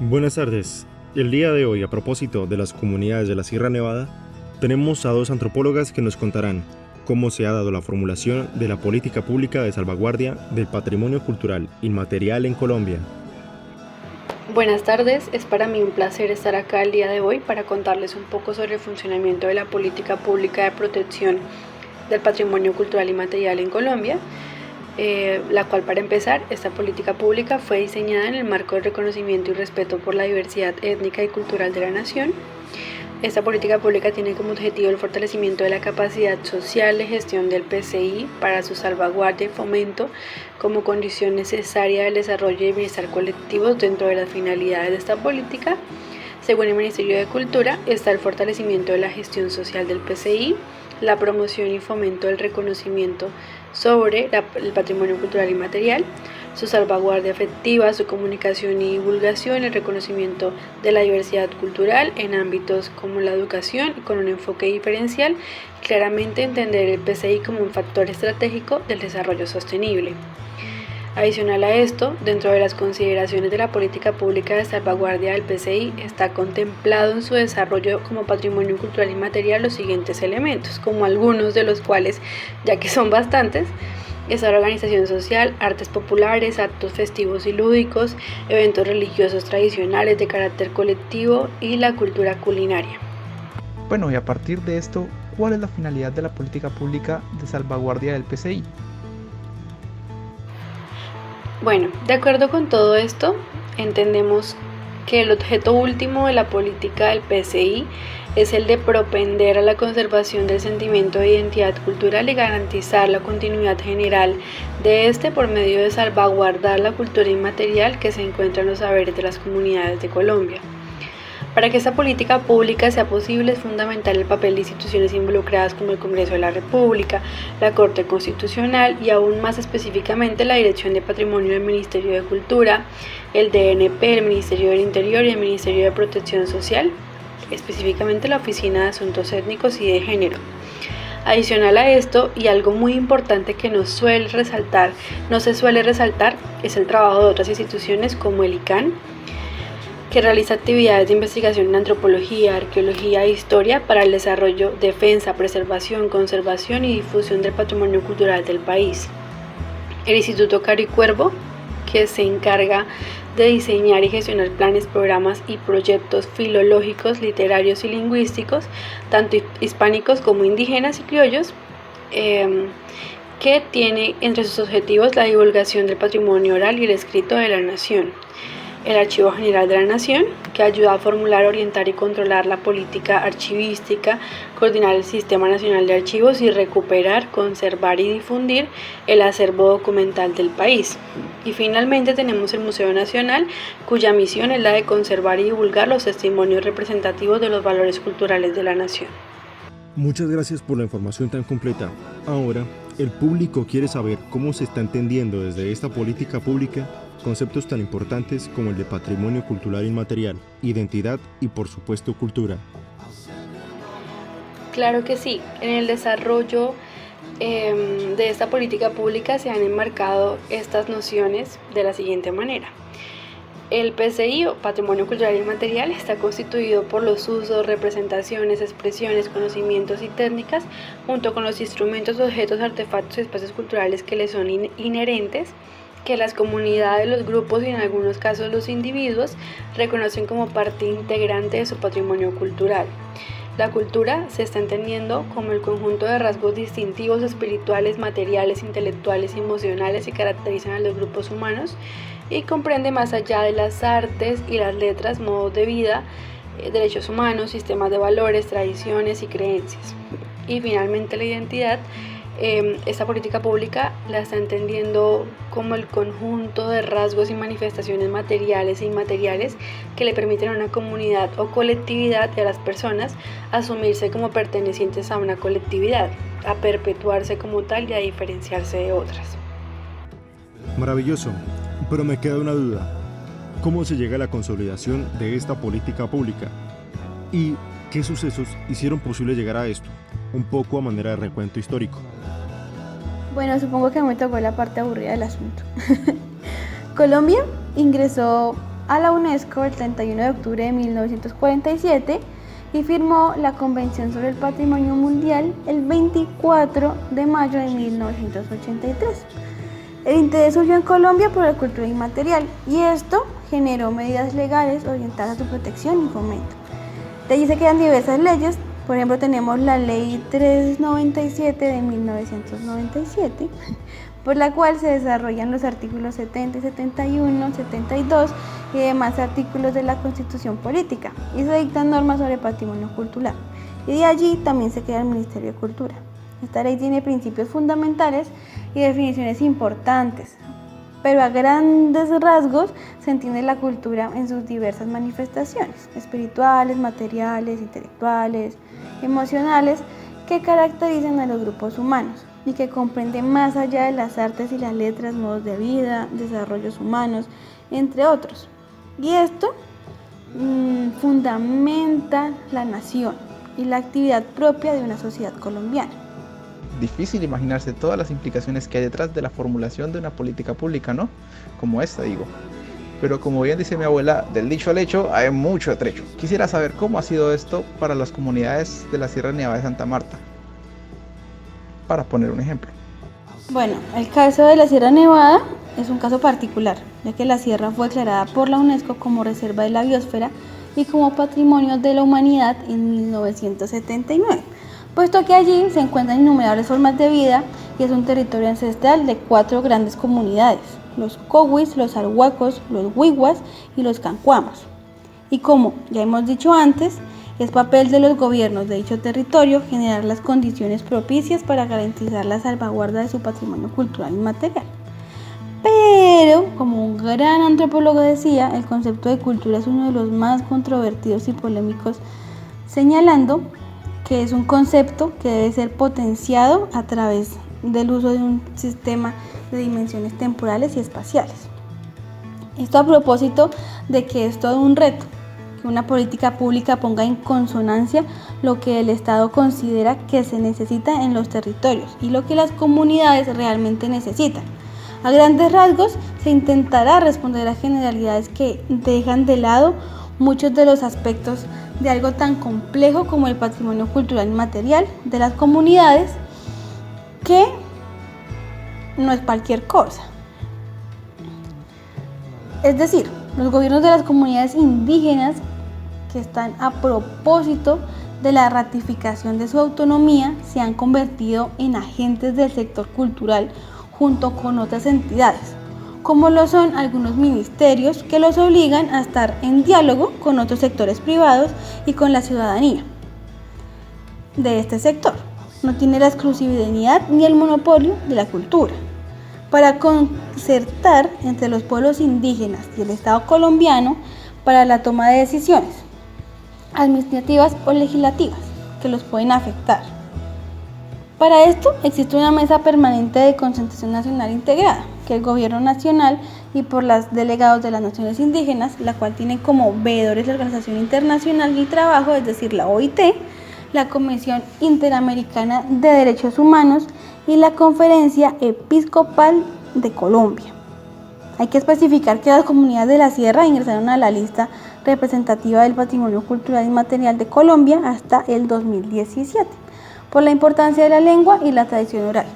Buenas tardes. El día de hoy, a propósito de las comunidades de la Sierra Nevada, tenemos a dos antropólogas que nos contarán cómo se ha dado la formulación de la política pública de salvaguardia del patrimonio cultural inmaterial en Colombia. Buenas tardes, es para mí un placer estar acá el día de hoy para contarles un poco sobre el funcionamiento de la política pública de protección del patrimonio cultural inmaterial en Colombia, la cual, para empezar, esta política pública fue diseñada en el marco del reconocimiento y respeto por la diversidad étnica y cultural de la nación. Esta política pública tiene como objetivo el fortalecimiento de la capacidad social de gestión del PCI para su salvaguardia y fomento como condición necesaria del desarrollo y bienestar colectivos. Dentro de las finalidades de esta política, según el Ministerio de Cultura, está el fortalecimiento de la gestión social del PCI, la promoción y fomento del reconocimiento sobre el patrimonio cultural inmaterial, su salvaguardia afectiva, su comunicación y divulgación, el reconocimiento de la diversidad cultural en ámbitos como la educación y con un enfoque diferencial, claramente entender el PCI como un factor estratégico del desarrollo sostenible. Adicional a esto, dentro de las consideraciones de la política pública de salvaguardia del PCI está contemplado en su desarrollo como patrimonio cultural inmaterial los siguientes elementos, como algunos de los cuales, ya que son bastantes, es la organización social, artes populares, actos festivos y lúdicos, eventos religiosos tradicionales de carácter colectivo y la cultura culinaria. Bueno, y a partir de esto, ¿cuál es la finalidad de la política pública de salvaguardia del PCI? Bueno, de acuerdo con todo esto, entendemos que el objeto último de la política del PCI es el de propender a la conservación del sentimiento de identidad cultural y garantizar la continuidad general de este por medio de salvaguardar la cultura inmaterial que se encuentra en los saberes de las comunidades de Colombia. Para que esta política pública sea posible es fundamental el papel de instituciones involucradas como el Congreso de la República, la Corte Constitucional y aún más específicamente la Dirección de Patrimonio del Ministerio de Cultura, el DNP, el Ministerio del Interior y el Ministerio de Protección Social, específicamente la Oficina de Asuntos Étnicos y de Género. Adicional a esto, y algo muy importante que no se suele resaltar, es el trabajo de otras instituciones como el ICANN, que realiza actividades de investigación en antropología, arqueología e historia para el desarrollo, defensa, preservación, conservación y difusión del patrimonio cultural del país. El Instituto Caro y Cuervo, que se encarga de diseñar y gestionar planes, programas y proyectos filológicos, literarios y lingüísticos, tanto hispánicos como indígenas y criollos, que tiene entre sus objetivos la divulgación del patrimonio oral y el escrito de la nación. El Archivo General de la Nación, que ayuda a formular, orientar y controlar la política archivística, coordinar el Sistema Nacional de Archivos y recuperar, conservar y difundir el acervo documental del país. Y finalmente tenemos el Museo Nacional, cuya misión es la de conservar y divulgar los testimonios representativos de los valores culturales de la nación. Muchas gracias por la información tan completa. Ahora, el público quiere saber cómo se está entendiendo desde esta política pública conceptos tan importantes como el de patrimonio cultural inmaterial, identidad y, por supuesto, cultura. Claro que sí, en el desarrollo de esta política pública se han enmarcado estas nociones de la siguiente manera. El PCI, o Patrimonio Cultural Inmaterial, está constituido por los usos, representaciones, expresiones, conocimientos y técnicas, junto con los instrumentos, objetos, artefactos y espacios culturales que le son inherentes, que las comunidades, los grupos y en algunos casos los individuos reconocen como parte integrante de su patrimonio cultural. La cultura se está entendiendo como el conjunto de rasgos distintivos espirituales, materiales, intelectuales y emocionales que caracterizan a los grupos humanos y comprende más allá de las artes y las letras, modos de vida, derechos humanos, sistemas de valores, tradiciones y creencias. Y finalmente la identidad. Esta política pública la está entendiendo como el conjunto de rasgos y manifestaciones materiales e inmateriales que le permiten a una comunidad o colectividad y a las personas asumirse como pertenecientes a una colectividad, a perpetuarse como tal y a diferenciarse de otras. Maravilloso, pero me queda una duda. ¿Cómo se llega a la consolidación de esta política pública? ¿Y qué sucesos hicieron posible llegar a esto? Un poco a manera de recuento histórico. Bueno, supongo que me tocó la parte aburrida del asunto. Colombia ingresó a la UNESCO el 31 de octubre de 1947 y firmó la Convención sobre el Patrimonio Mundial el 24 de mayo de 1983. El interés surgió en Colombia por la cultura inmaterial y esto generó medidas legales orientadas a su protección y fomento. De allí se crean diversas leyes. Por ejemplo, tenemos la Ley 397 de 1997, por la cual se desarrollan los artículos 70 y 71, 72 y demás artículos de la Constitución Política, y se dictan normas sobre patrimonio cultural. Y de allí también se crea el Ministerio de Cultura. Esta ley tiene principios fundamentales y definiciones importantes, pero a grandes rasgos se entiende la cultura en sus diversas manifestaciones, espirituales, materiales, intelectuales, emocionales, que caracterizan a los grupos humanos y que comprende más allá de las artes y las letras, modos de vida, desarrollos humanos, entre otros. Y esto fundamenta la nación y la actividad propia de una sociedad colombiana. Difícil imaginarse todas las implicaciones que hay detrás de la formulación de una política pública, ¿no? Como esta, digo. Pero como bien dice mi abuela, del dicho al hecho hay mucho trecho. Quisiera saber cómo ha sido esto para las comunidades de la Sierra Nevada de Santa Marta, para poner un ejemplo. Bueno, el caso de la Sierra Nevada es un caso particular, ya que la sierra fue declarada por la UNESCO como Reserva de la Biosfera y como Patrimonio de la Humanidad en 1979, puesto que allí se encuentran innumerables formas de vida y es un territorio ancestral de 4 grandes comunidades: los Cowis, los Arhuacos, los Wiwas y los Cancuamos. Y como ya hemos dicho antes, es papel de los gobiernos de dicho territorio generar las condiciones propicias para garantizar la salvaguarda de su patrimonio cultural inmaterial. Pero, como un gran antropólogo decía, el concepto de cultura es uno de los más controvertidos y polémicos, señalando que es un concepto que debe ser potenciado a través del uso de un sistema de dimensiones temporales y espaciales. Esto a propósito de que es todo un reto, que una política pública ponga en consonancia lo que el Estado considera que se necesita en los territorios y lo que las comunidades realmente necesitan. A grandes rasgos, se intentará responder a generalidades que dejan de lado muchos de los aspectos de algo tan complejo como el patrimonio cultural inmaterial de las comunidades, que no es cualquier cosa. Es decir, los gobiernos de las comunidades indígenas, que están a propósito de la ratificación de su autonomía, se han convertido en agentes del sector cultural junto con otras entidades, como lo son algunos ministerios que los obligan a estar en diálogo con otros sectores privados y con la ciudadanía de este sector. No tiene la exclusividad ni el monopolio de la cultura, para concertar entre los pueblos indígenas y el Estado colombiano para la toma de decisiones administrativas o legislativas que los pueden afectar. Para esto existe una mesa permanente de concertación nacional integrada, que el gobierno nacional y por los delegados de las naciones indígenas, la cual tiene como veedores la Organización Internacional del Trabajo, es decir, la OIT, la Comisión Interamericana de Derechos Humanos y la Conferencia Episcopal de Colombia. Hay que especificar que las comunidades de la sierra ingresaron a la lista representativa del Patrimonio Cultural Inmaterial de Colombia hasta el 2017, por la importancia de la lengua y la tradición oral,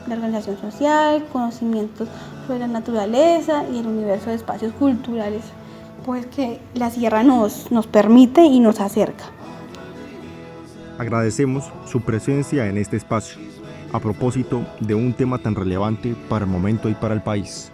la organización social, conocimientos sobre la naturaleza y el universo de espacios culturales, pues que la sierra nos permite y nos acerca. Agradecemos su presencia en este espacio, a propósito de un tema tan relevante para el momento y para el país.